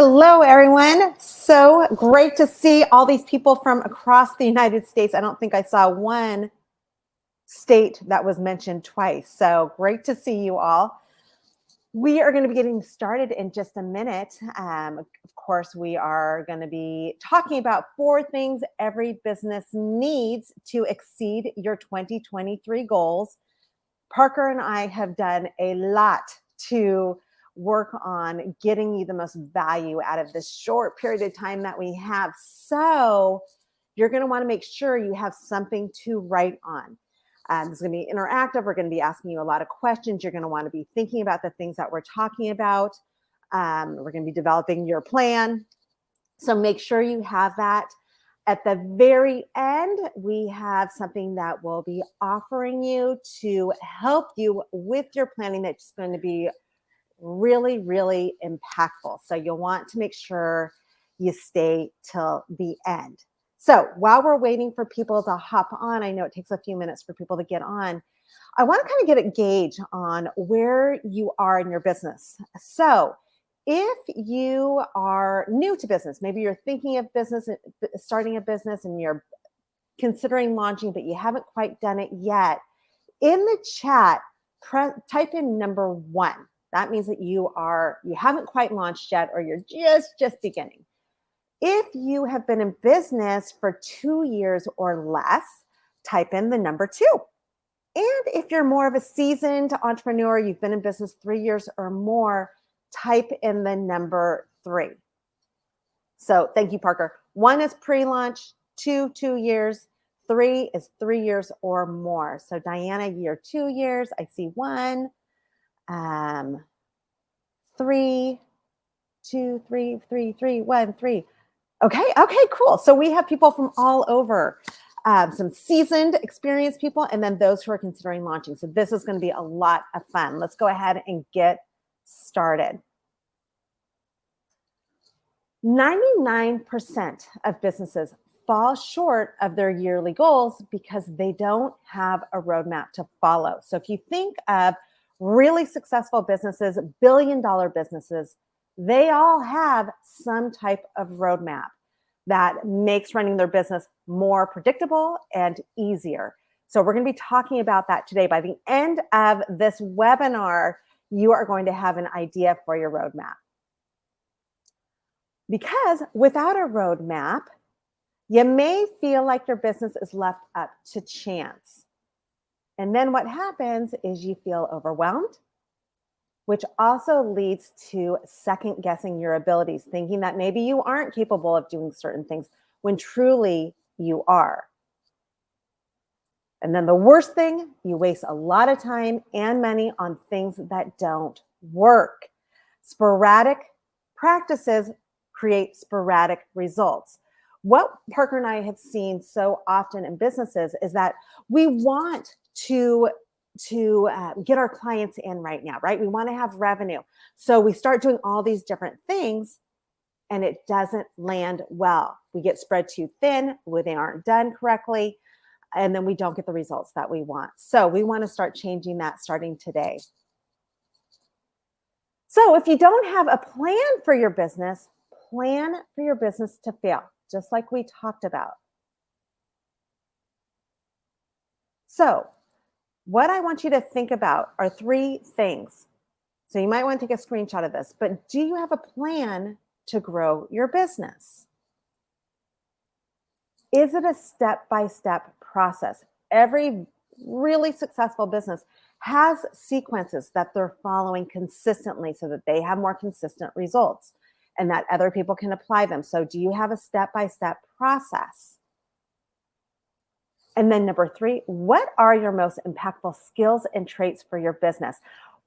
Hello, everyone. So great to see all these people from across the United States. I don't think I saw one state that was mentioned twice. So great to see you all. We are going to be getting started in just a minute. Of course, we are going to be talking about 4 things every business needs to exceed your 2023 goals. Parker and I have done a lot to work on getting you the most value out of this short period of time that we have. So you're going to want to make sure you have something to write on. It's going to be interactive. We're going to be asking you a lot of questions. You're going to want to be thinking about the things that we're talking about. We're going to be developing your plan. So make sure you have that. At the very end, we have something that we'll be offering you to help you with your planning that's going to be really, really impactful. So you'll want to make sure you stay till the end. So while we're waiting for people to hop on, I know it takes a few minutes for people to get on. I want to kind of get a gauge on where you are in your business. So if you are new to business, maybe you're thinking of business, starting a business, and you're considering launching, but you haven't quite done it yet, in the chat, type in number 1. That means that you haven't quite launched yet, or you're just beginning. If you have been in business for 2 years or less, type in the number 2. And if you're more of a seasoned entrepreneur, you've been in business 3 years or more, type in the number 3. So thank you, Parker. 1 is pre-launch, 2 years, 3 is 3 years or more. So Diana, you're 2 years. I see 1, 3, 2, 3, 3, 3, 1, 3. Okay, cool. So we have people from all over, some seasoned, experienced people, and then those who are considering launching. So this is going to be a lot of fun. Let's go ahead and get started. 99% of businesses fall short of their yearly goals because they don't have a roadmap to follow. So if you think of really successful businesses, billion-dollar businesses, they all have some type of roadmap that makes running their business more predictable and easier. So we're going to be talking about that today. By the end of this webinar, you are going to have an idea for your roadmap. Because without a roadmap, you may feel like your business is left up to chance. And then what happens is you feel overwhelmed, which also leads to second guessing your abilities, thinking that maybe you aren't capable of doing certain things when truly you are. And then the worst thing, you waste a lot of time and money on things that don't work. Sporadic practices create sporadic results. What Parker and I have seen so often in businesses is that we want to get our clients in right now, right? We want to have revenue. So we start doing all these different things and it doesn't land well. We get spread too thin, where they aren't done correctly, and then we don't get the results that we want. So we want to start changing that starting today. So if you don't have a plan for your business, plan for your business to fail, just like we talked about. So what I want you to think about are 3 things. So you might want to take a screenshot of this, but do you have a plan to grow your business? Is it a step-by-step process? Every really successful business has sequences that they're following consistently so that they have more consistent results and that other people can apply them. So do you have a step-by-step process? And then number 3, what are your most impactful skills and traits for your business?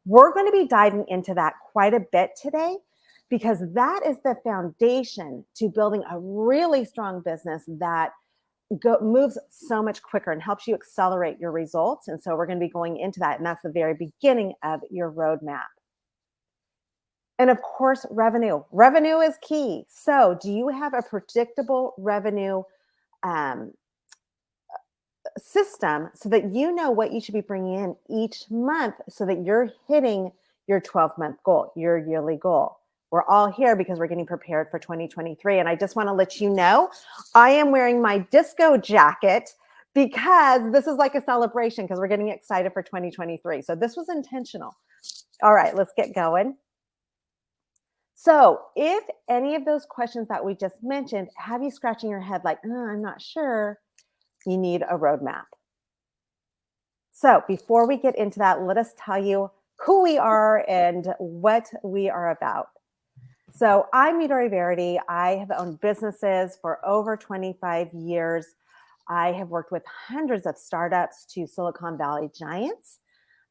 We're going to be diving into that quite a bit today because that is the foundation to building a really strong business that moves so much quicker and helps you accelerate your results. And so we're going to be going into that. And that's the very beginning of your roadmap. And of course, revenue. Revenue is key. So do you have a predictable revenue system so that you know what you should be bringing in each month so that you're hitting your 12-month goal, your yearly goal? we're all here because we're getting prepared for 2023. And I just want to let you know, I am wearing my disco jacket because this is like a celebration because we're getting excited for 2023. So this was intentional. All right, let's get going. So if any of those questions that we just mentioned have you scratching your head like, I'm not sure, you need a roadmap. So before we get into that, let us tell you who we are and what we are about. So I'm Midori Verity. I have owned businesses for over 25 years. I have worked with hundreds of startups to Silicon Valley giants.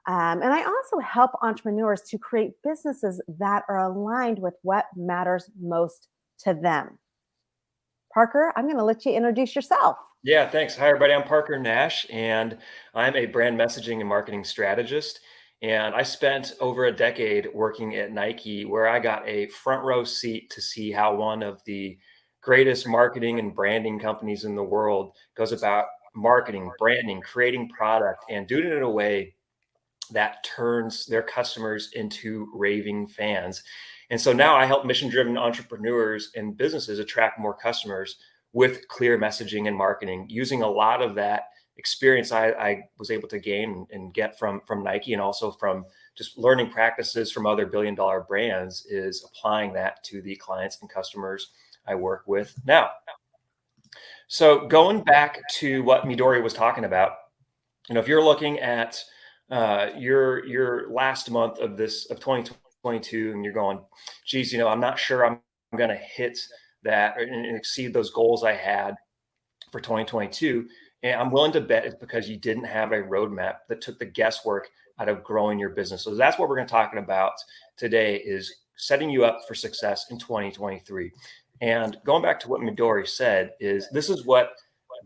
And I also help entrepreneurs to create businesses that are aligned with what matters most to them. Parker, I'm going to let you introduce yourself. Yeah, thanks. Hi, everybody. I'm Parker Nash, and I'm a brand messaging and marketing strategist. And I spent over a decade working at Nike, where I got a front row seat to see how one of the greatest marketing and branding companies in the world goes about marketing, branding, creating product, and doing it in a way that turns their customers into raving fans. And so now I help mission-driven entrepreneurs and businesses attract more customers with clear messaging and marketing, using a lot of that experience I was able to gain and get from Nike, and also from just learning practices from other billion-dollar brands, is applying that to the clients and customers I work with now. So going back to what Midori was talking about, if you're looking at your last month of 2022, and you're going, geez, I'm not sure I'm going to hit that and exceed those goals I had for 2022. And I'm willing to bet it's because you didn't have a roadmap that took the guesswork out of growing your business. So that's what we're going to talk about today, is setting you up for success in 2023. And going back to what Midori said, is this is what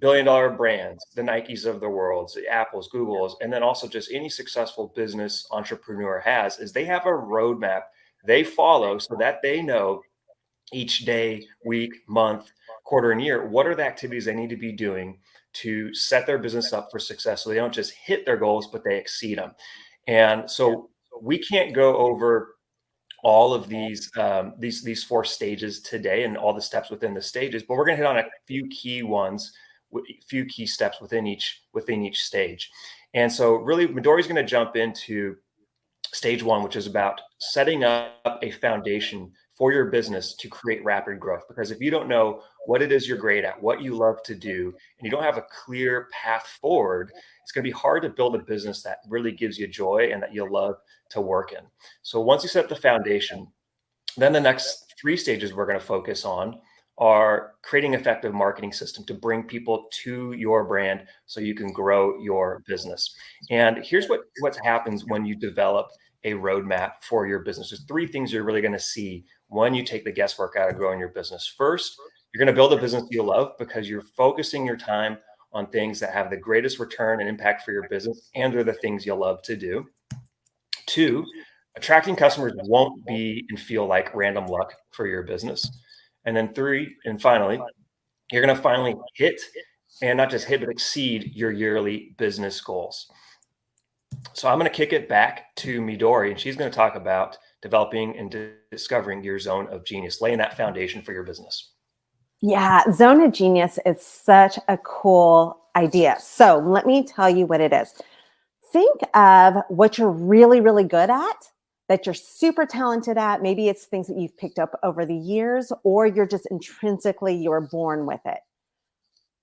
billion-dollar brands, the Nikes of the world, the Apples, Googles, and then also just any successful business entrepreneur has, is they have a roadmap they follow so that they know each day, week, month, quarter, and year, what are the activities they need to be doing to set their business up for success, so they don't just hit their goals, but they exceed them. And so we can't go over all of these four stages today and all the steps within the stages, but we're going to hit on a few key ones, a few key steps within each stage. And so really, Midori's going to jump into stage one, which is about setting up a foundation for your business to create rapid growth. Because if you don't know what it is you're great at, what you love to do, and you don't have a clear path forward, it's going to be hard to build a business that really gives you joy and that you love to work in. So once you set the foundation, then the next three stages we're going to focus on are creating an effective marketing system to bring people to your brand so you can grow your business. And here's what happens when you develop a roadmap for your business. There's three things you're really going to see when you take the guesswork out of growing your business. First, you're going to build a business you love because you're focusing your time on things that have the greatest return and impact for your business, and they're the things you love to do. Two, attracting customers won't be and feel like random luck for your business. And then three, and finally, you're going to finally hit, and not just hit, but exceed your yearly business goals. So I'm going to kick it back to Midori, and she's going to talk about developing and discovering your zone of genius, laying that foundation for your business. Yeah, zone of genius is such a cool idea. So let me tell you what it is. Think of what you're really, really good at, that you're super talented at. Maybe it's things that you've picked up over the years, or you're just intrinsically, you're born with it.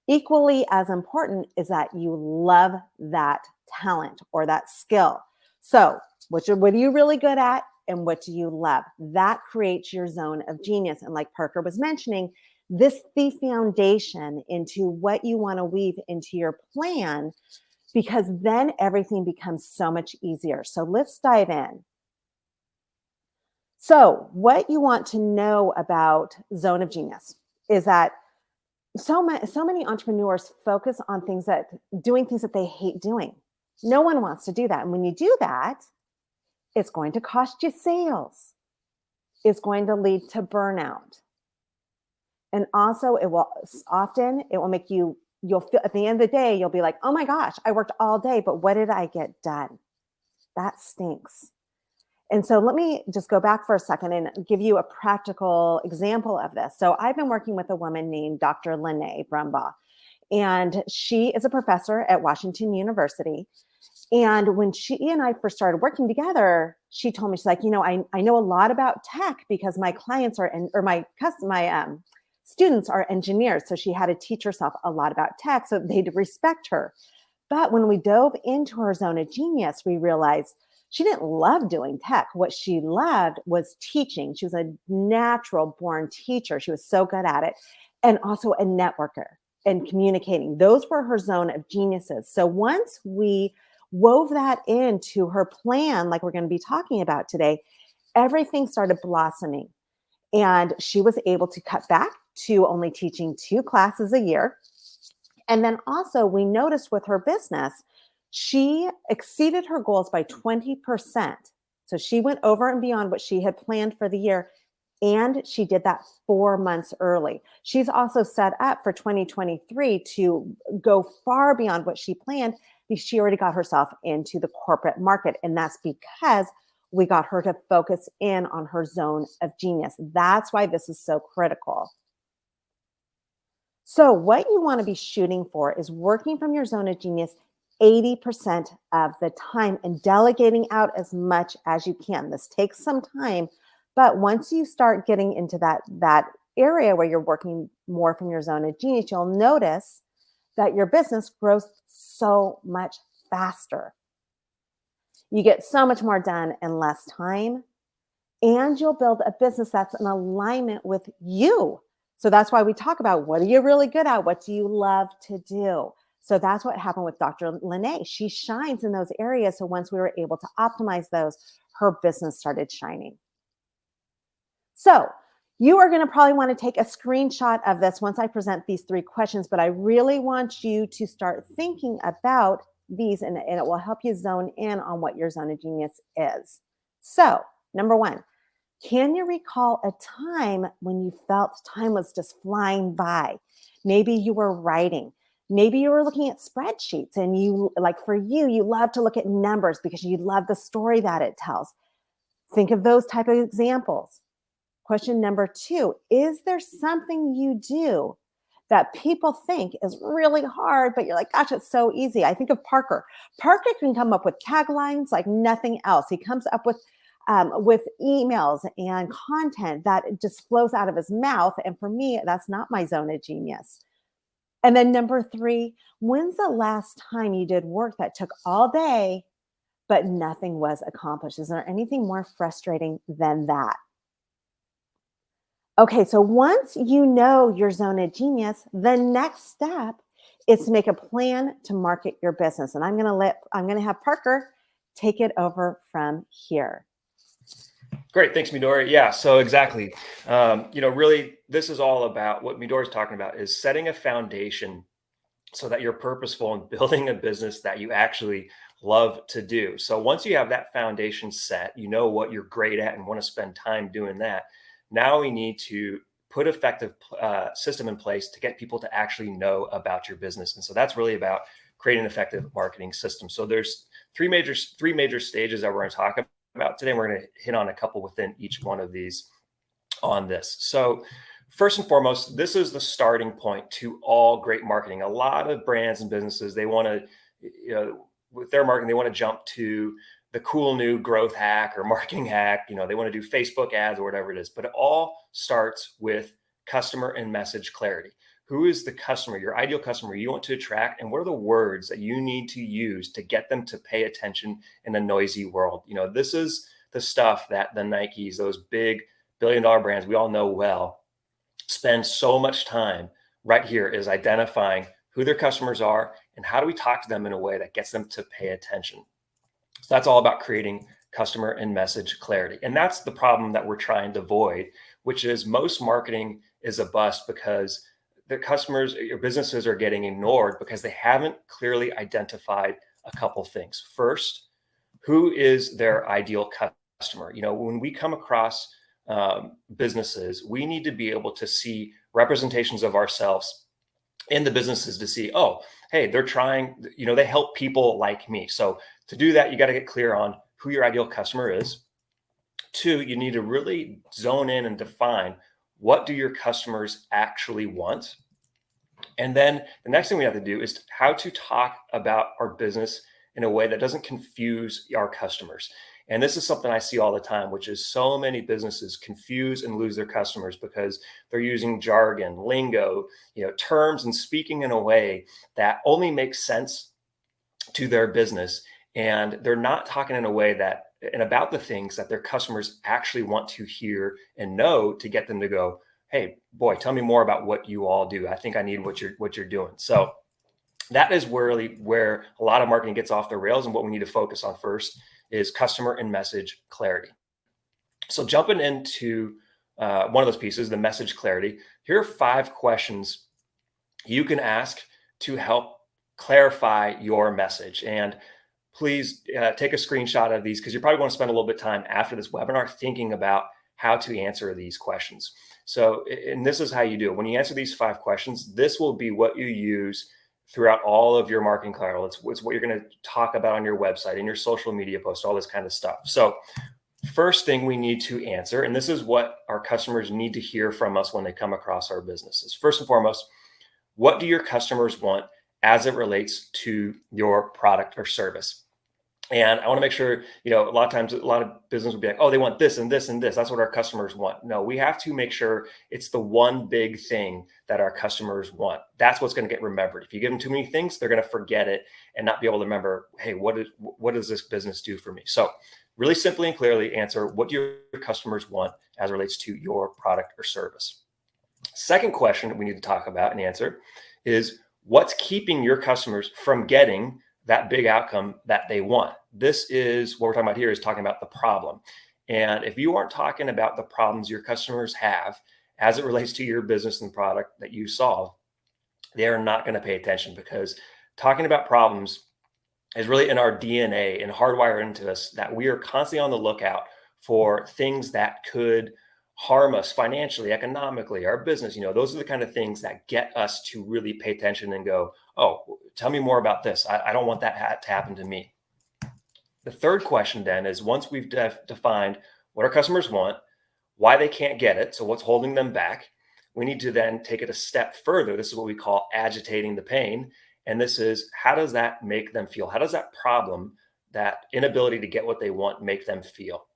Equally as important is that you love that talent or that skill. So what are you really good at, and what do you love? That creates your zone of genius. And like Parker was mentioning, this is the foundation into what you want to weave into your plan, because then everything becomes so much easier. So let's dive in. So what you want to know about zone of genius is that so many entrepreneurs focus on doing things that they hate doing. No one wants to do that. And when you do that, it's going to cost you sales. It's going to lead to burnout. And also it will make you'll feel at the end of the day, you'll be like, oh my gosh, I worked all day, but what did I get done? That stinks. And so let me just go back for a second and give you a practical example of this. So I've been working with a woman named Dr. Lene Brumbaugh, and she is a professor at Washington University. And when she and I first started working together, she told me, she's like, I know a lot about tech because my clients are, my students are engineers. So she had to teach herself a lot about tech so they'd respect her. But when we dove into her zone of genius, we realized she didn't love doing tech. What she loved was teaching. She was a natural born teacher. She was so good at it. And also a networker and communicating. Those were her zone of geniuses. So once we wove that into her plan, like we're going to be talking about today, everything started blossoming. And she was able to cut back to only teaching 2 classes a year. And then also we noticed with her business, she exceeded her goals by 20%. So she went over and beyond what she had planned for the year. And she did that 4 months early. She's also set up for 2023 to go far beyond what she planned because she already got herself into the corporate market. And that's because we got her to focus in on her zone of genius. That's why this is so critical. So what you want to be shooting for is working from your zone of genius 80% of the time and delegating out as much as you can. This takes some time, but once you start getting into that area where you're working more from your zone of genius, you'll notice that your business grows so much faster. You get so much more done in less time, and you'll build a business that's in alignment with you. So that's why we talk about, what are you really good at? What do you love to do? So that's what happened with Dr. Lene. She shines in those areas. So once we were able to optimize those, her business started shining. So you are going to probably want to take a screenshot of this once I present these 3 questions, but I really want you to start thinking about these, and it will help you zone in on what your zone of genius is. So number 1, can you recall a time when you felt time was just flying by? Maybe you were writing. Maybe you were looking at spreadsheets, and for you, you love to look at numbers because you love the story that it tells. Think of those type of examples. Question number 2, is there something you do that people think is really hard, but you're like, gosh, it's so easy? I think of Parker. Parker can come up with taglines like nothing else. He comes up with emails and content that just flows out of his mouth. And for me, that's not my zone of genius. And then number 3, when's the last time you did work that took all day, but nothing was accomplished? Is there anything more frustrating than that? Okay, so once you know your zone of genius, the next step is to make a plan to market your business. And I'm going to have Parker take it over from here. Great. Thanks, Midori. Yeah, so exactly. Really, this is all about what Midori's talking about, is setting a foundation so that you're purposeful in building a business that you actually love to do. So once you have that foundation set, you know what you're great at and want to spend time doing that. Now we need to put effective system in place to get people to actually know about your business. And so that's really about creating an effective marketing system. So there's three major stages that we're going to talk about today. And we're going to hit on a couple within each one of these on this. So first and foremost, this is the starting point to all great marketing. A lot of brands and businesses, they want to, with their marketing, they want to jump to the cool new growth hack or marketing hack. They want to do Facebook ads or whatever it is, but it all starts with customer and message clarity. Who is the customer, your ideal customer you want to attract? And what are the words that you need to use to get them to pay attention in a noisy world? This is the stuff that the Nikes, those big billion-dollar brands we all know well, spend so much time right here, is identifying who their customers are and how do we talk to them in a way that gets them to pay attention. So that's all about creating customer and message clarity. And that's the problem that we're trying to avoid, which is most marketing is a bust because the customers, your businesses, are getting ignored because they haven't clearly identified a couple things. First, who is their ideal customer? When we come across businesses, we need to be able to see representations of ourselves in the businesses to see, oh, hey, they're trying, they help people like me. So to do that, you got to get clear on who your ideal customer is. Two, you need to really zone in and define, what do your customers actually want? And then the next thing we have to do is how to talk about our business in a way that doesn't confuse our customers. And this is something I see all the time, which is so many businesses confuse and lose their customers because they're using jargon, lingo, terms, and speaking in a way that only makes sense to their business. And they're not talking in a way that and about the things that their customers actually want to hear and know to get them to go, hey, boy, tell me more about what you all do. I think I need what you're doing. So that is really where a lot of marketing gets off the rails. And what we need to focus on first is customer and message clarity. So jumping into one of those pieces, the message clarity, here are 5 questions you can ask to help clarify your message. And please take a screenshot of these, because you're probably going to spend a little bit of time after this webinar thinking about how to answer these questions. So, and this is how you do it. When you answer these 5 questions, this will be what you use throughout all of your marketing collateral. It's what you're going to talk about on your website, in your social media posts, all this kind of stuff. So first thing we need to answer, and this is what our customers need to hear from us when they come across our businesses. First and foremost, what do your customers want as it relates to your product or service? And I want to make sure, a lot of times, a lot of business will be like, oh, they want this and this and this. That's what our customers want. No, we have to make sure it's the one big thing that our customers want. That's what's going to get remembered. If you give them too many things, they're going to forget it and not be able to remember, hey, what does this business do for me? So really simply and clearly answer, what do your customers want as it relates to your product or service? Second question that we need to talk about and answer is, what's keeping your customers from getting that big outcome that they want? This is what we're talking about here, is talking about the problem. And if you aren't talking about the problems your customers have as it relates to your business and product that you solve, they are not going to pay attention, because talking about problems is really in our DNA and hardwired into us, that we are constantly on the lookout for things that could harm us financially, economically, our business. Those are the kind of things that get us to really pay attention and go, oh, tell me more about this. I don't want that to happen to me. The third question then is, once we've defined what our customers want, why they can't get it, so what's holding them back, we need to then take it a step further. This is what we call agitating the pain. And this is, how does that make them feel? How does that problem, that inability to get what they want, make them feel?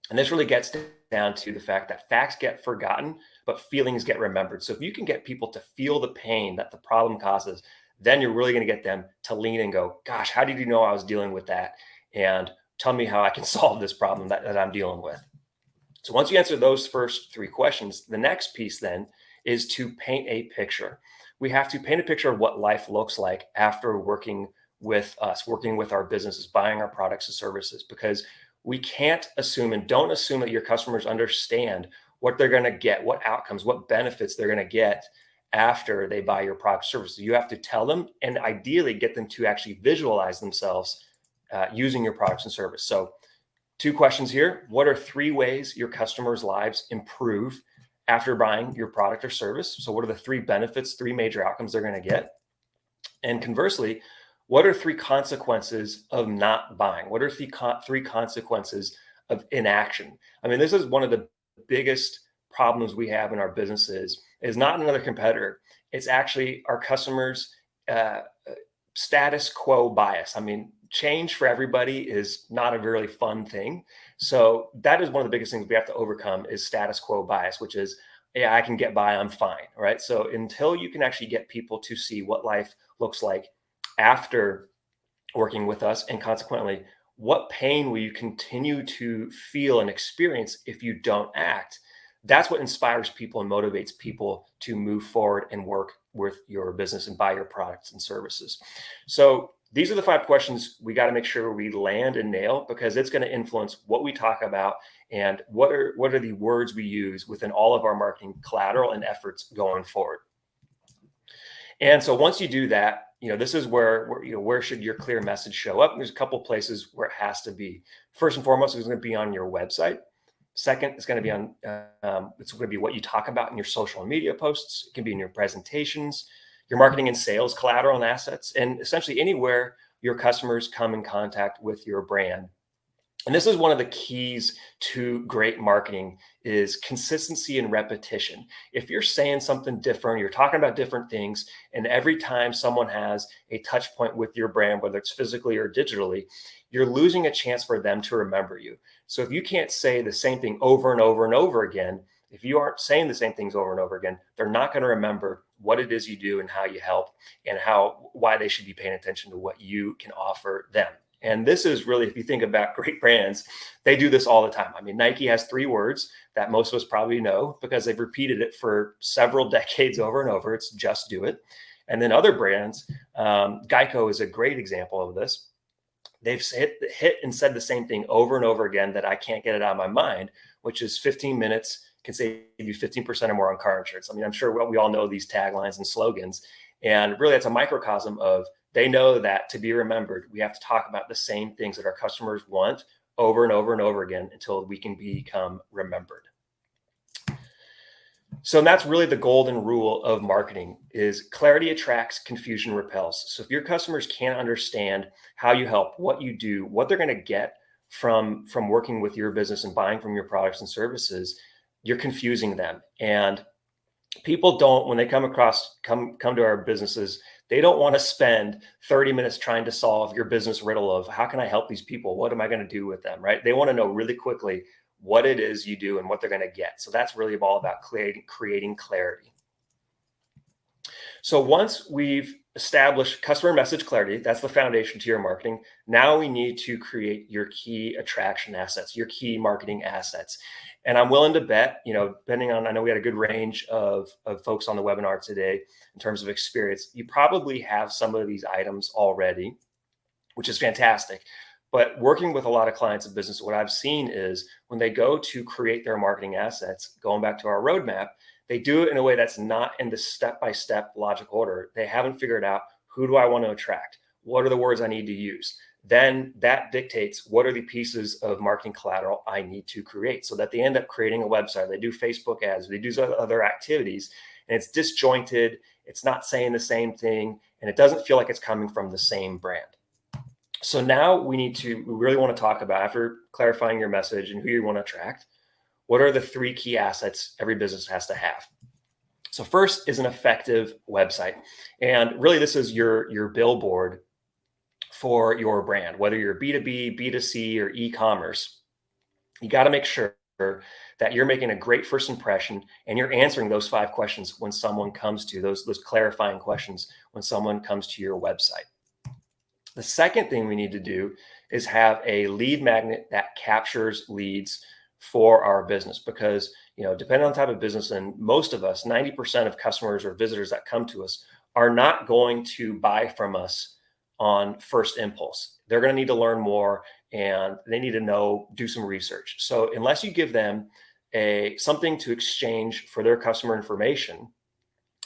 And this really gets down to the fact that facts get forgotten, but feelings get remembered. So if you can get people to feel the pain that the problem causes, then you're really going to get them to lean and go, gosh, how did you know I was dealing with that? And tell me how I can solve this problem that I'm dealing with. So once you answer those first 3 questions, the next piece then is to paint a picture. We have to paint a picture of what life looks like after working with us, working with our businesses, buying our products and services, because we can't assume, and don't assume, that your customers understand what they're going to get, what outcomes, what benefits they're going to get after they buy your product or services. You have to tell them, and ideally get them to actually visualize themselves using your products and service. So 2 questions here. What are 3 ways your customers' lives improve after buying your product or service? So what are the 3 benefits, 3 major outcomes they're going to get? And conversely, what are 3 consequences of not buying? What are 3 consequences of inaction? I mean, this is one of the biggest problems we have in our businesses, is not another competitor. It's actually our customers' status quo bias. I mean, change for everybody is not a really fun thing. So that is one of the biggest things we have to overcome, is status quo bias, which is, yeah, I can get by, I'm fine, right? So until you can actually get people to see what life looks like after working with us, and consequently, what pain will you continue to feel and experience if you don't act, that's what inspires people and motivates people to move forward and work with your business and buy your products and services. So these are the 5 questions we got to make sure we land and nail, because it's going to influence what we talk about and what are the words we use within all of our marketing collateral and efforts going forward. And so once you do that, this is where should your clear message show up? There's a couple of places where it has to be. First and foremost, it's going to be on your website. Second, it's going to be on it's going to be what you talk about in your social media posts. It can be in your presentations, your marketing and sales collateral and assets, and essentially anywhere your customers come in contact with your brand. And this is one of the keys to great marketing is consistency and repetition. If you're saying something different, you're talking about different things, and every time someone has a touch point with your brand, whether it's physically or digitally, you're losing a chance for them to remember you. So if you can't say the same thing over and over and over again, if you aren't saying the same things over and over again, they're not going to remember what it is you do and how you help and why they should be paying attention to what you can offer them. And this is really, if you think about great brands, they do this all the time. I mean, Nike has 3 words that most of us probably know because they've repeated it for several decades over and over. It's just do it. And then other brands, Geico is a great example of this. They've hit and said the same thing over and over again that I can't get it out of my mind, which is 15 minutes can save you 15% or more on car insurance. I mean, I'm sure we all know these taglines and slogans. And really, it's a microcosm of they know that to be remembered, we have to talk about the same things that our customers want over and over and over again until we can become remembered. So that's really the golden rule of marketing is clarity attracts, confusion repels. So if your customers can't understand how you help, what you do, what they're going to get from working with your business and buying from your products and services, you're confusing them. And people don't, when they come to our businesses, they don't want to spend 30 minutes trying to solve your business riddle of how can I help these people? What am I going to do with them? Right? They want to know really quickly what it is you do and what they're going to get. So that's really all about creating clarity. So once we've established customer message clarity, that's the foundation to your marketing. Now we need to create your key attraction assets, your key marketing assets. And I'm willing to bet, depending on, I know we had a good range of folks on the webinar today in terms of experience, you probably have some of these items already, which is fantastic. But working with a lot of clients in business, what I've seen is when they go to create their marketing assets, going back to our roadmap, they do it in a way that's not in the step-by-step logic order. They haven't figured out who do I want to attract? What are the words I need to use? Then that dictates what are the pieces of marketing collateral I need to create so that they end up creating a website. They do Facebook ads, they do other activities, and it's disjointed. It's not saying the same thing, and it doesn't feel like it's coming from the same brand. So now we really want to talk about, after clarifying your message and who you want to attract, what are the 3 key assets every business has to have? So first is an effective website. And really this is your billboard for your brand, whether you're B2B, B2C, or e-commerce. You got to make sure that you're making a great first impression and you're answering those 5 questions when someone comes to those clarifying questions when someone comes to your website. The second thing we need to do is have a lead magnet that captures leads for our business because, depending on the type of business, and most of us, 90% of customers or visitors that come to us are not going to buy from us on first impulse. They're going to need to learn more and they need to do some research. So unless you give them something to exchange for their customer information,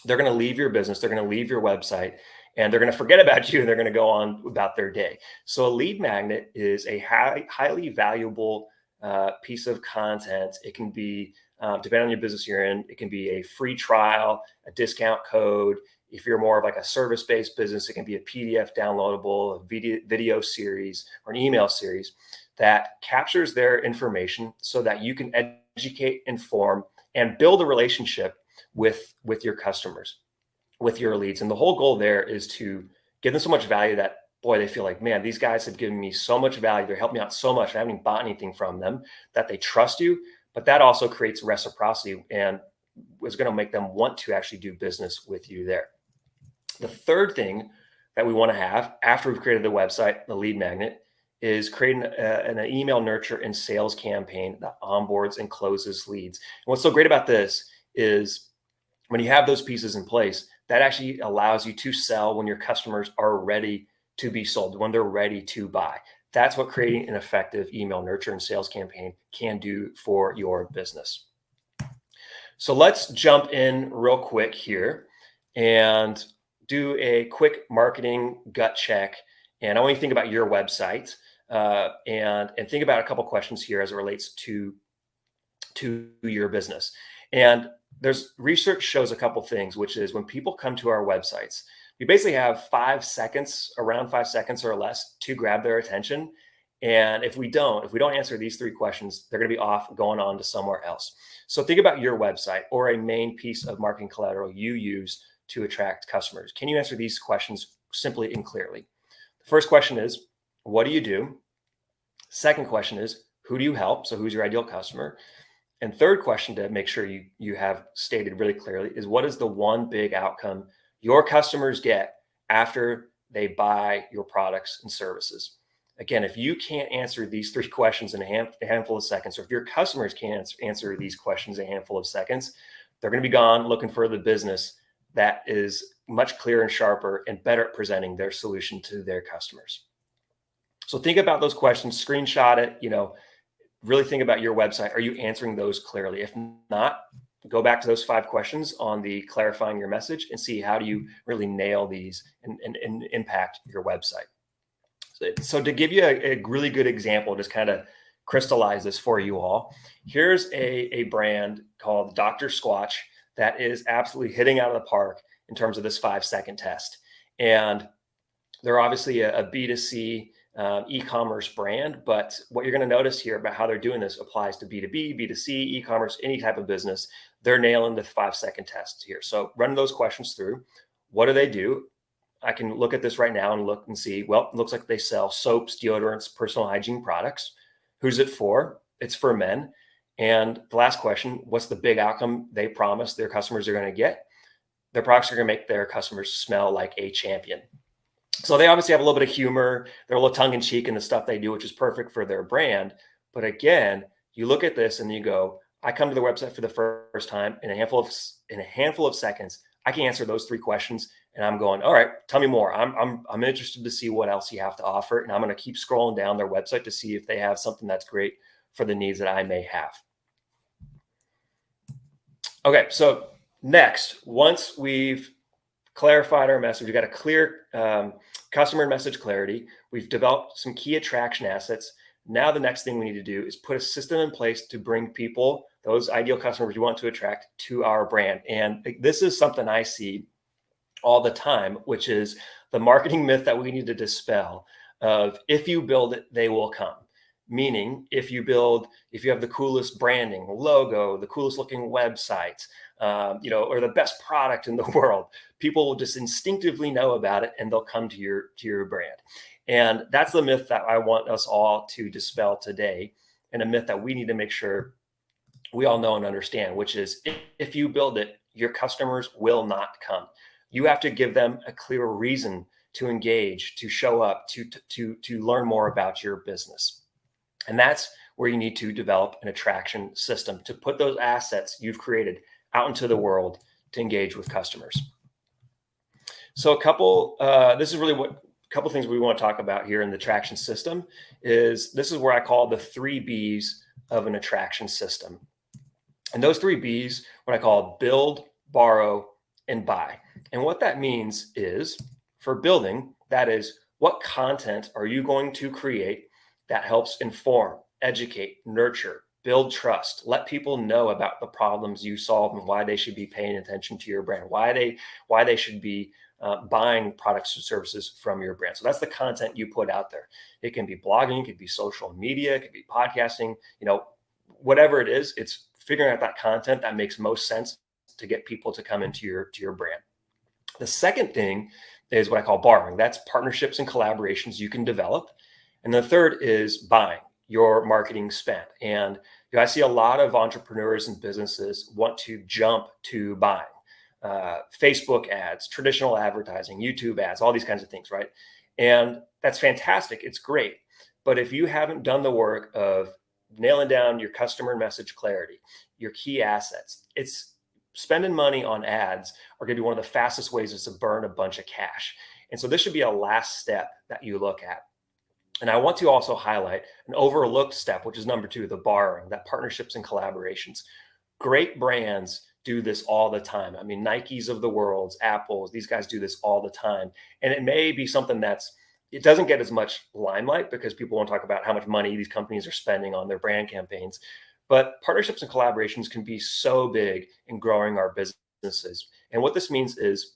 they're going to leave your business, they're going to leave your website, and they're going to forget about you and they're going to go on about their day. So a lead magnet is a highly valuable piece of content. It can be, depending on your business you're in, it can be a free trial, a discount code. If you're more of like a service-based business, it can be a PDF downloadable, a video series, or an email series that captures their information so that you can educate, inform, and build a relationship with your customers, with your leads. And the whole goal there is to give them so much value that, boy, they feel like, man, these guys have given me so much value. They're helping me out so much. I haven't even bought anything from them, that they trust you. But that also creates reciprocity and is going to make them want to actually do business with you there. The third thing that we want to have after we've created the website, the lead magnet, is creating an email nurture and sales campaign that onboards and closes leads. And what's so great about this is when you have those pieces in place, that actually allows you to sell when your customers are ready to be sold, when they're ready to buy. That's what creating an effective email nurture and sales campaign can do for your business. So let's jump in real quick here and do a quick marketing gut check. And I want you to think about your website and think about a couple questions here as it relates to your business. And there's research shows a couple things, which is when people come to our websites, we basically have 5 seconds, around 5 seconds or less, to grab their attention. And if we don't answer these three questions, they're going to be off going on to somewhere else. So think about your website or a main piece of marketing collateral you use to attract customers. Can you answer these questions simply and clearly? The first question is, what do you do? Second question is, who do you help? So who's your ideal customer? And third question, to make sure you have stated really clearly, is what is the one big outcome your customers get after they buy your products and services? Again, if you can't answer these three questions in a handful of seconds, or if your customers can't answer these questions in a handful of seconds, they're going to be gone looking for the business that is much clearer and sharper and better at presenting their solution to their customers. So think about those questions, screenshot it, really think about your website. Are you answering those clearly? If not, go back to those 5 questions on the clarifying your message and see how do you really nail these and impact your website. So to give you a really good example, just kind of crystallize this for you all, here's a brand called Dr. Squatch that is absolutely hitting out of the park in terms of this 5-second test. And they're obviously a B2C e-commerce brand, but what you're going to notice here about how they're doing this applies to B2B, B2C, e-commerce, any type of business. They're nailing the 5-second test here. So run those questions through. What do they do? I can look at this right now and look and see, well, it looks like they sell soaps, deodorants, personal hygiene products. Who's it for? It's for men. And the last question, what's the big outcome they promise their customers are going to get? Their products are going to make their customers smell like a champion. So they obviously have a little bit of humor. They're a little tongue in cheek in the stuff they do, which is perfect for their brand. But again, you look at this and you go, I come to the website for the first time in a handful of seconds. I can answer those 3 questions, and I'm going, all right, tell me more. I'm interested to see what else you have to offer, and I'm going to keep scrolling down their website to see if they have something that's great for the needs that I may have. Okay, so next, once we've clarified our message, we've got a clear customer message clarity. We've developed some key attraction assets. Now the next thing we need to do is put a system in place to bring people, those ideal customers you want to attract, to our brand. And this is something I see all the time, which is the marketing myth that we need to dispel of if you build it, they will come. Meaning if you have the coolest branding, logo, the coolest looking website, or the best product in the world, people will just instinctively know about it and they'll come to your brand. And that's the myth that I want us all to dispel today, and a myth that we need to make sure we all know and understand, which is if you build it, your customers will not come. You have to give them a clear reason to engage, to show up, to learn more about your business. And that's where you need to develop an attraction system to put those assets you've created out into the world to engage with customers. So a couple things we want to talk about here in the attraction system is this is where I call the 3 Bs of an attraction system. And those 3 Bs, what I call build, borrow, and buy. And what that means is, for building, that is, what content are you going to create that helps inform, educate, nurture, build trust, let people know about the problems you solve and why they should be paying attention to your brand, why they should be buying products or services from your brand. So that's the content you put out there. It can be blogging, it could be social media, it could be podcasting, whatever it is, it's figuring out that content that makes most sense to get people to come into your brand. The second thing is what I call borrowing. That's partnerships and collaborations you can develop. And the third is buying, your marketing spend. And I see a lot of entrepreneurs and businesses want to jump to buying. Facebook ads, traditional advertising, YouTube ads, all these kinds of things, right? And that's fantastic. It's great. But if you haven't done the work of nailing down your customer message clarity, your key assets, it's spending money on ads are going to be one of the fastest ways to burn a bunch of cash. And so this should be a last step that you look at. And I want to also highlight an overlooked step, which is number 2, the borrowing, that partnerships and collaborations. Great brands do this all the time. I mean, Nikes of the world, Apples, these guys do this all the time. And it may be something it doesn't get as much limelight because people won't talk about how much money these companies are spending on their brand campaigns. But partnerships and collaborations can be so big in growing our businesses. And what this means is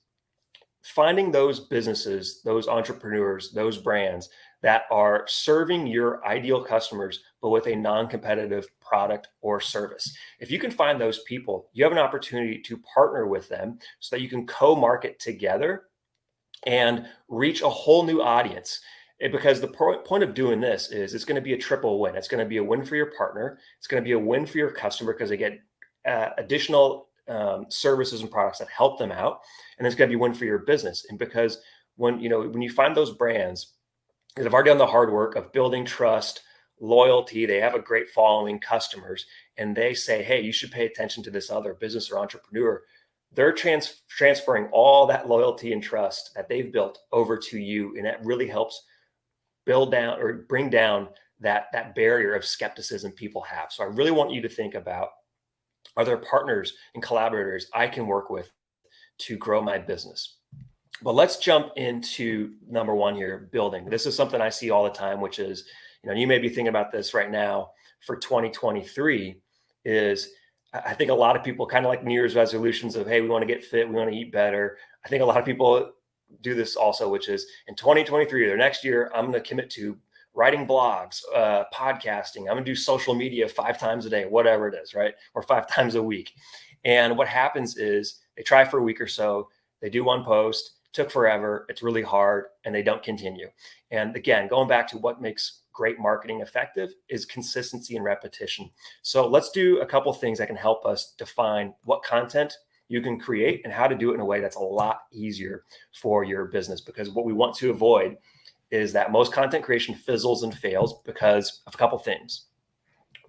finding those businesses, those entrepreneurs, those brands that are serving your ideal customers, but with a non-competitive product or service. If you can find those people, you have an opportunity to partner with them so that you can co-market together and reach a whole new audience. Because the point of doing this is it's going to be a triple win. It's going to be a win for your partner. It's going to be a win for your customer because they get additional services and products that help them out, and it's going to be a win for your business. And because when you find those brands that have already done the hard work of building trust, loyalty, they have a great following, customers, and they say, hey, you should pay attention to this other business or entrepreneur, they're transferring all that loyalty and trust that they've built over to you. And that really helps build down or bring down that barrier of skepticism people have. So I really want you to think about, are there partners and collaborators I can work with to grow my business? But let's jump into number one here, building. This is something I see all the time, which is, you may be thinking about this right now for 2023 is, I think a lot of people kind of like New Year's resolutions of, hey, we want to get fit, we want to eat better. I think a lot of people do this also, which is in 2023 or next year, I'm going to commit to writing blogs, podcasting. I'm going to do social media 5 times a day, whatever it is, right? Or 5 times a week. And what happens is they try for a week or so, they do one post, took forever, it's really hard, and they don't continue. And again, going back to what makes great marketing effective is consistency and repetition. So let's do a couple things that can help us define what content you can create and how to do it in a way that's a lot easier for your business. Because what we want to avoid is that most content creation fizzles and fails because of a couple things.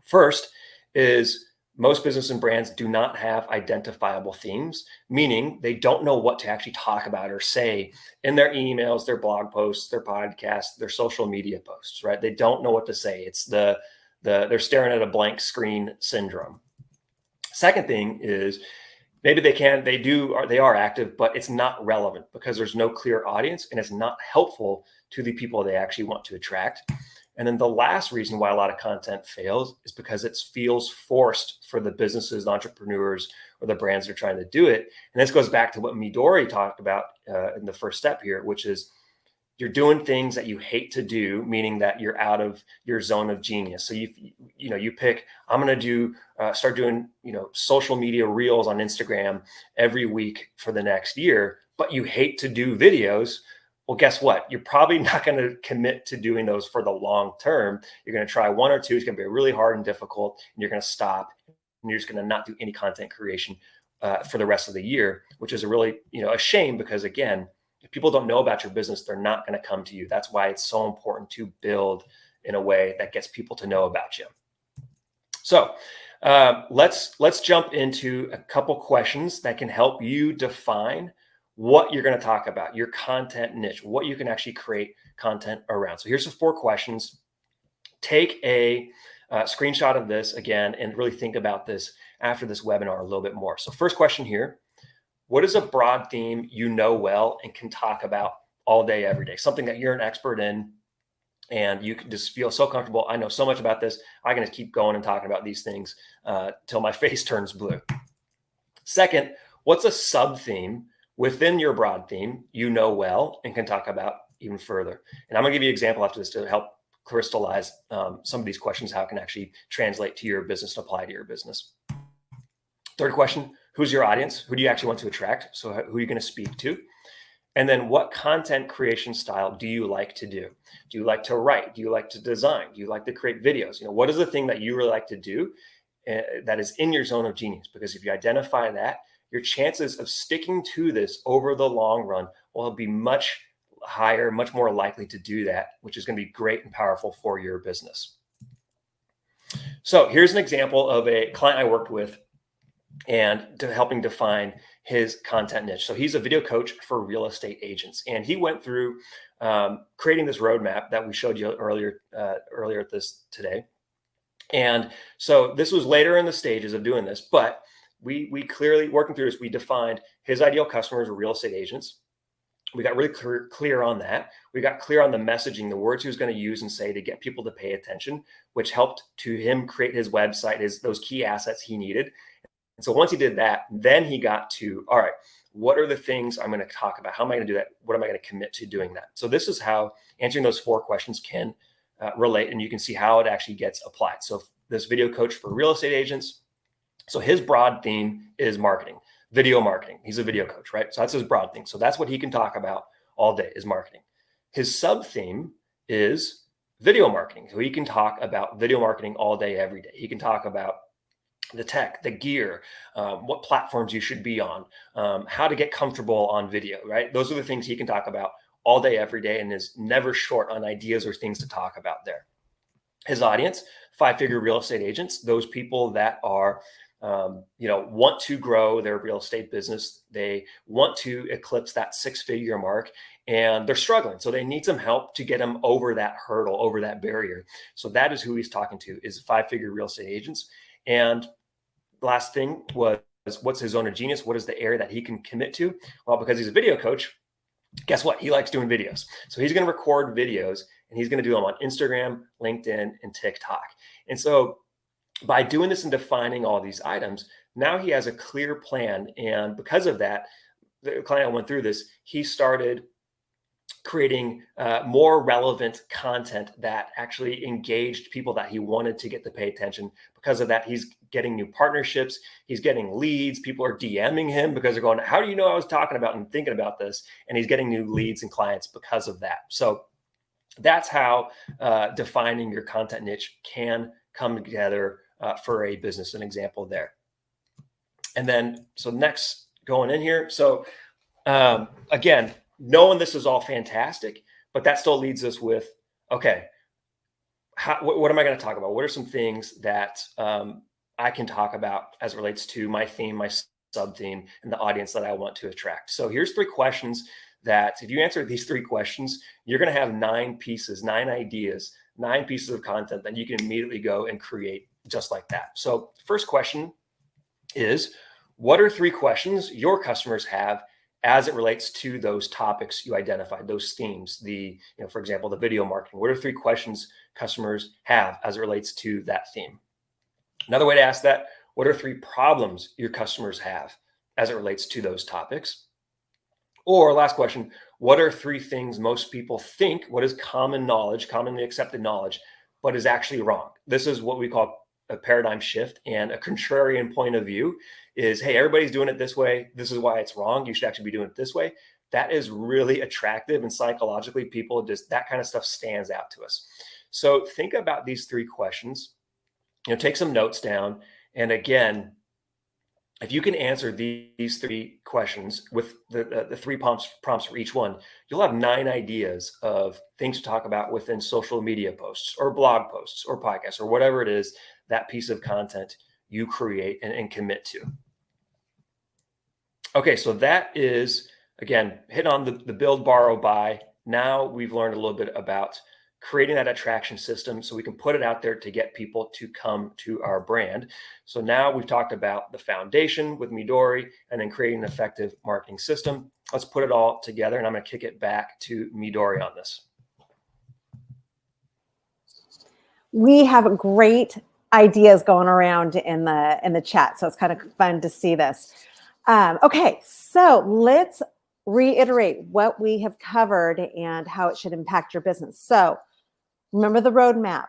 First is most business and brands do not have identifiable themes, meaning they don't know what to actually talk about or say in their emails, their blog posts, their podcasts, their social media posts, right? They don't know what to say. It's they're staring at a blank screen syndrome. Second thing is maybe they are active, but it's not relevant because there's no clear audience and it's not helpful to the people they actually want to attract. And then the last reason why a lot of content fails is because it feels forced for the businesses, the entrepreneurs, or the brands that are trying to do it. And this goes back to what Midori talked about in the first step here, which is you're doing things that you hate to do, meaning that you're out of your zone of genius. So you pick, I'm going to start doing, social media reels on Instagram every week for the next year, but you hate to do videos. Well, guess what? You're probably not going to commit to doing those for the long term. You're going to try 1 or 2. It's going to be really hard and difficult, and you're going to stop, and you're just going to not do any content creation for the rest of the year, which is a really, a shame because, again, if people don't know about your business, they're not going to come to you. That's why it's so important to build in a way that gets people to know about you. So let's jump into a couple questions that can help you define what you're going to talk about, your content niche, what you can actually create content around. So here's the 4 questions. Take a screenshot of this again and really think about this after this webinar a little bit more. So first question here, what is a broad theme you know well and can talk about all day, every day? Something that you're an expert in and you can just feel so comfortable. I know so much about this. I can just keep going and talking about these things till my face turns blue. Second, what's a sub theme within your broad theme you know well and can talk about even further? And I'm going to give you an example after this to help crystallize some of these questions, how it can actually translate to your business and apply to your business. Third question, who's your audience? Who do you actually want to attract? So who are you going to speak to? And then what content creation style do you like to do? Do you like to write? Do you like to design? Do you like to create videos? What is the thing that you really like to do that is in your zone of genius? Because if you identify that, your chances of sticking to this over the long run will be much higher, much more likely to do that, which is going to be great and powerful for your business. So here's an example of a client I worked with and helping define his content niche. So he's a video coach for real estate agents. And he went through creating this roadmap that we showed you earlier at this today. And so this was later in the stages of doing this, but we clearly, working through this, we defined his ideal customers were real estate agents. We got really clear on that. We got clear on the messaging, the words he was going to use and say to get people to pay attention, which helped to him create his website, those key assets he needed. And so once he did that, then he got to, all right, what are the things I'm going to talk about? How am I going to do that? What am I going to commit to doing that? So this is how answering those 4 questions can relate, and you can see how it actually gets applied. So this video coach for real estate agents, so his broad theme is marketing, video marketing. He's a video coach, right? So that's his broad thing. So that's what he can talk about all day is marketing. His sub theme is video marketing. So he can talk about video marketing all day, every day. He can talk about the tech, the gear, what platforms you should be on, how to get comfortable on video, right? Those are the things he can talk about all day, every day, and is never short on ideas or things to talk about there. His audience, 5-figure real estate agents, those people that are, want to grow their real estate business. They want to eclipse that 6-figure mark, and they're struggling. So they need some help to get them over that hurdle, over that barrier. So that is who he's talking to, is 5-figure real estate agents. And the last thing was, what's his zone of genius? What is the area that he can commit to? Well, because he's a video coach, guess what? He likes doing videos. So he's going to record videos, and he's going to do them on Instagram, LinkedIn, and TikTok. And so by doing this and defining all these items, now he has a clear plan. And because of that, the client went through this, he started creating more relevant content that actually engaged people that he wanted to get to pay attention. Because of that, he's getting new partnerships. He's getting leads. People are DMing him because they're going, how do you know I was talking about and thinking about this? And he's getting new leads and clients because of that. So that's how defining your content niche can come together for a business, an example there. And then, so next, going in here. So again, knowing this is all fantastic, but that still leads us with, okay, what am I going to talk about? What are some things that I can talk about as it relates to my theme, my sub theme, and the audience that I want to attract? So here's 3 questions that if you answer these 3 questions, you're going to have 9 pieces, 9 ideas, 9 pieces of content that you can immediately go and create just like that. So first question is, what are 3 questions your customers have as it relates to those topics you identified, those themes, for example, the video marketing? What are 3 questions customers have as it relates to that theme? Another way to ask that, what are 3 problems your customers have as it relates to those topics? Or last question, what are 3 things most people think, what is common knowledge, commonly accepted knowledge, but is actually wrong? This is what we call a paradigm shift, and a contrarian point of view is, hey, everybody's doing it this way. This is why it's wrong. You should actually be doing it this way. That is really attractive, and psychologically, people just, that kind of stuff stands out to us. So think about these 3 questions, take some notes down. And again, if you can answer these 3 questions with the 3 prompts for each one, you'll have 9 ideas of things to talk about within social media posts or blog posts or podcasts or whatever it is, that piece of content you create and commit to. Okay, so that is, again, hit on the build, borrow, buy. Now we've learned a little bit about creating that attraction system so we can put it out there to get people to come to our brand. So now we've talked about the foundation with Midori and then creating an effective marketing system. Let's put it all together, and I'm going to kick it back to Midori on this. We have great ideas going around in the chat, so it's kind of fun to see this. Okay, so let's reiterate what we have covered and how it should impact your business. So remember the roadmap.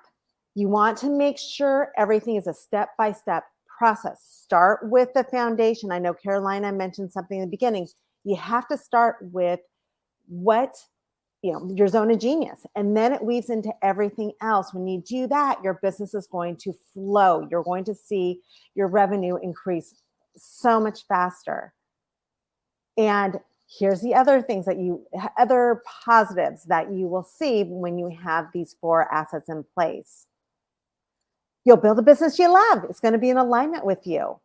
You want to make sure everything is a step-by-step process. Start with the foundation. I know Carolina mentioned something in the beginning. You have to start with your zone of genius, and then it weaves into everything else. When you do that, your business is going to flow. You're going to see your revenue increase so much faster. And here's the other positives that you will see when you have these 4 assets in place. You'll build a business you love. It's going to be in alignment with you.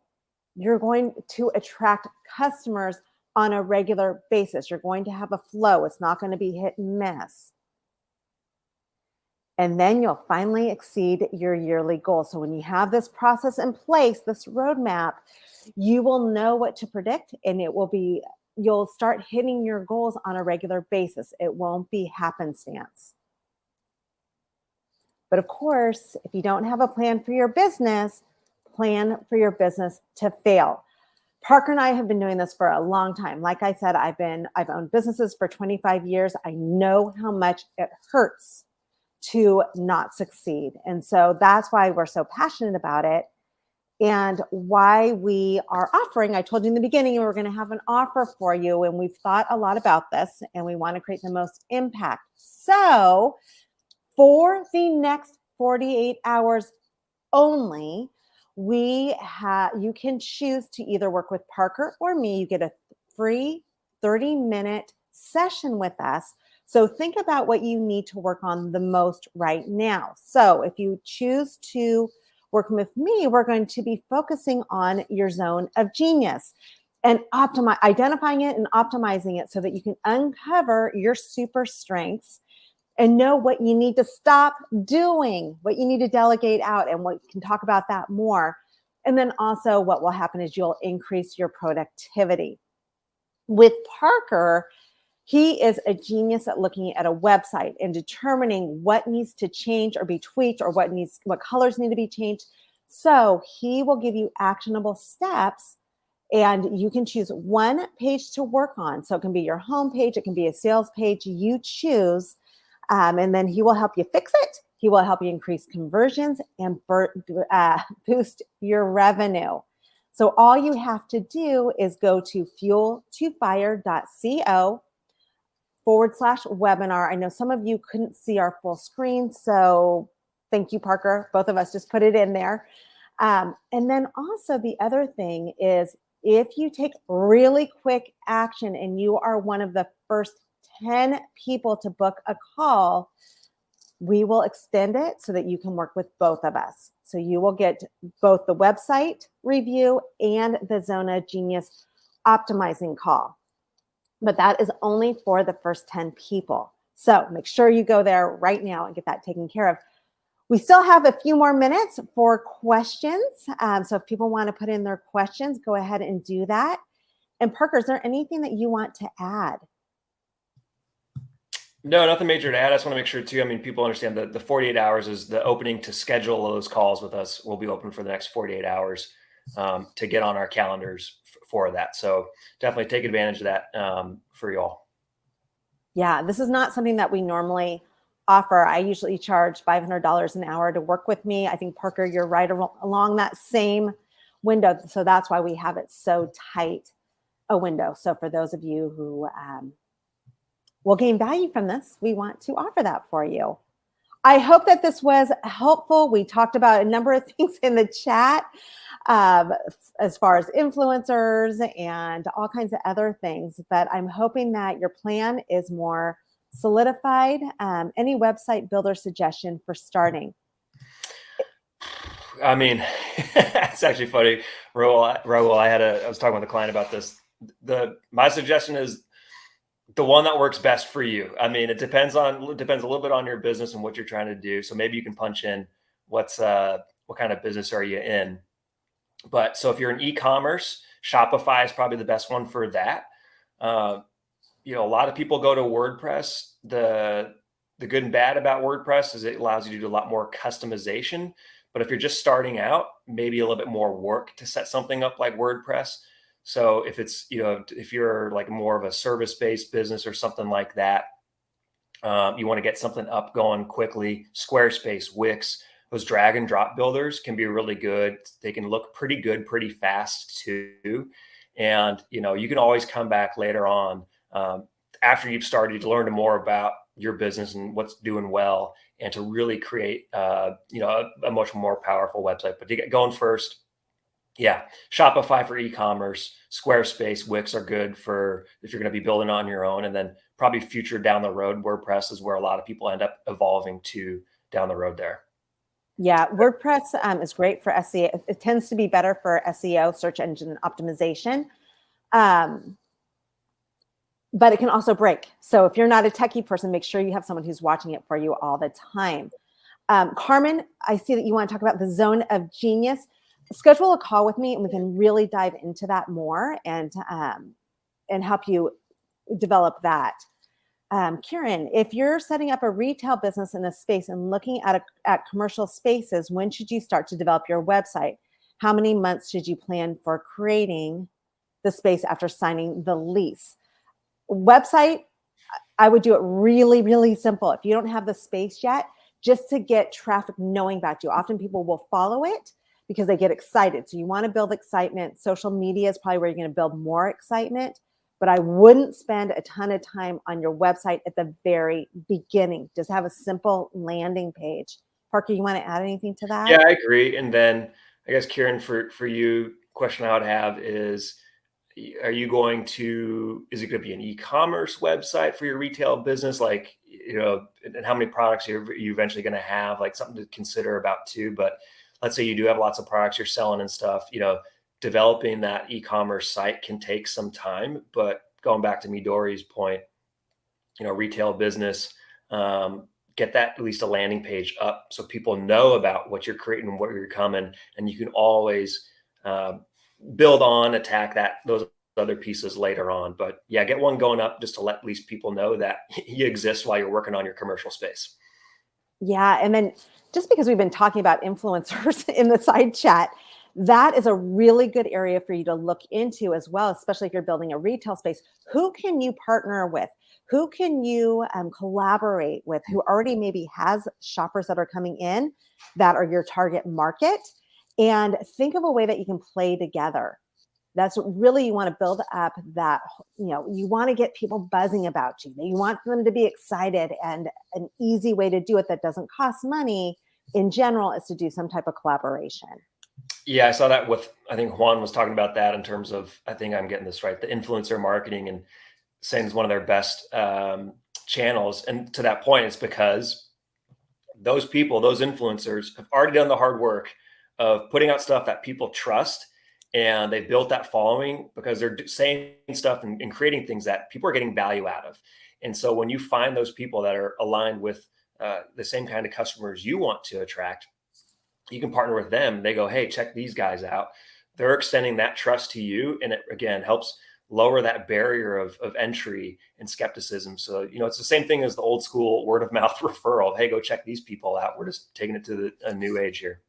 You're going to attract customers on a regular basis. You're going to have a flow. It's not going to be hit and miss. And then you'll finally exceed your yearly goal. So when you have this process in place, this roadmap, you will know what to predict, and you'll start hitting your goals on a regular basis. It won't be happenstance. But of course, if you don't have a plan for your business, plan for your business to fail. Parker and I have been doing this for a long time. Like I said, I've owned businesses for 25 years. I know how much it hurts to not succeed. And so that's why we're so passionate about it and why we are offering. I told you in the beginning, we're going to have an offer for you, and we've thought a lot about this, and we want to create the most impact. So for the next 48 hours only, you can choose to either work with Parker or me. You get a free 30-minute session with us. So think about what you need to work on the most right now. So if you choose to work with me, we're going to be focusing on your zone of genius and identifying it and optimizing it so that you can uncover your super strengths and know what you need to stop doing, what you need to delegate out, and we can talk about that more. And then also what will happen is you'll increase your productivity. With Parker, he is a genius at looking at a website and determining what needs to change or be tweaked or what colors need to be changed. So he will give you actionable steps, and you can choose one page to work on. So it can be your home page, it can be a sales page, you choose. And then he will help you fix it. He will help you increase conversions and boost your revenue. So all you have to do is go to fuel2fire.co/webinar. I know some of you couldn't see our full screen, so thank you, Parker. Both of us just put it in there. And then also the other thing is, if you take really quick action and you are one of the first 10 people to book a call, we will extend it so that you can work with both of us. So you will get both the website review and the Zone of Genius optimizing call. But that is only for the first 10 people. So make sure you go there right now and get that taken care of. We still have a few more minutes for questions. So if people want to put in their questions, go ahead and do that. And Parker, is there anything that you want to add? No, nothing major to add. I just want to make sure too. I mean, people understand that the 48 hours is the opening to schedule those calls with us. Will be open for the next 48 hours to get on our calendars for that. So definitely take advantage of that for y'all. Yeah, this is not something that we normally offer. I usually charge $500 an hour to work with me. I think, Parker, you're right along that same window. So that's why we have it so tight a window. So for those of you who will gain value from this, we want to offer that for you. I hope that this was helpful. We talked about a number of things in the chat as far as influencers and all kinds of other things, but I'm hoping that your plan is more solidified. Any website builder suggestion for starting? I mean, it's actually funny, Raul. I was talking with a client about this. My suggestion is the one that works best for you. I mean, it depends a little bit on your business and what you're trying to do. So maybe you can punch in what kind of business are you in. But so if you're in e-commerce, Shopify is probably the best one for that. A lot of people go to WordPress. The good and bad about WordPress is it allows you to do a lot more customization. But if you're just starting out, maybe a little bit more work to set something up like WordPress. So if it's, if you're like more of a service-based business or something like that, you want to get something up going quickly, Squarespace, Wix, those drag and drop builders can be really good. They can look pretty good, pretty fast too. And, you can always come back later on after you've started to learn more about your business and what's doing well, and to really create, a much more powerful website. But to get going first, yeah, Shopify for e-commerce, Squarespace, Wix are good for if you're going to be building on your own. And then probably future down the road, WordPress is where a lot of people end up evolving to down the road there. Yeah, WordPress is great for SEO. It tends to be better for SEO, search engine optimization. But it can also break. So if you're not a techie person, make sure you have someone who's watching it for you all the time. Carmen, I see that you want to talk about the Zone of Genius. Schedule a call with me and we can really dive into that more and help you develop that. Kieran, if you're setting up a retail business in a space and looking at commercial spaces, when should you start to develop your website? How many months should you plan for creating the space after signing the lease. Website, I would do it really, really simple. If you don't have the space yet, just to get traffic knowing about you. Often people will follow it because they get excited. So you want to build excitement. Social media is probably where you're going to build more excitement, but I wouldn't spend a ton of time on your website at the very beginning. Just have a simple landing page. Parker, you want to add anything to that? Yeah, I agree. And then I guess Kieran, for you, question I would have is, are you going to, is it going to be an e-commerce website for your retail business? Like, and how many products you eventually going to have, like something to consider about too. But let's say you do have lots of products you're selling and stuff, developing that e-commerce site can take some time, but going back to Midori's point, retail business, get that at least a landing page up so people know about what you're creating and what you're coming, and you can always build on, attack those other pieces later on. But yeah, get one going up just to let at least people know that you exist while you're working on your commercial space. Yeah. And then just because we've been talking about influencers in the side chat, that is a really good area for you to look into as well, especially if you're building a retail space. Who can you partner with? Who can you collaborate with who already maybe has shoppers that are coming in that are your target market? And think of a way that you can play together. That's what really you want to build up that, you want to get people buzzing about you. You want them to be excited, and an easy way to do it that doesn't cost money in general is to do some type of collaboration. Yeah, I saw that I think Juan was talking about that in terms of, I think I'm getting this right, the influencer marketing, and saying it's one of their best channels. And to that point, it's because those people, those influencers have already done the hard work of putting out stuff that people trust. And they built that following because they're saying stuff and creating things that people are getting value out of. And so when you find those people that are aligned with the same kind of customers you want to attract, you can partner with them. They go, hey, check these guys out. They're extending that trust to you. And it, again, helps lower that barrier of entry and skepticism. So, it's the same thing as the old school word of mouth referral. Hey, go check these people out. We're just taking it to a new age here.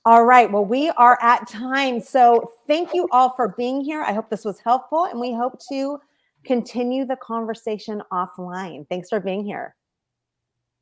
All right. Well, we are at time. So thank you all for being here. I hope this was helpful, and we hope to continue the conversation offline. Thanks for being here.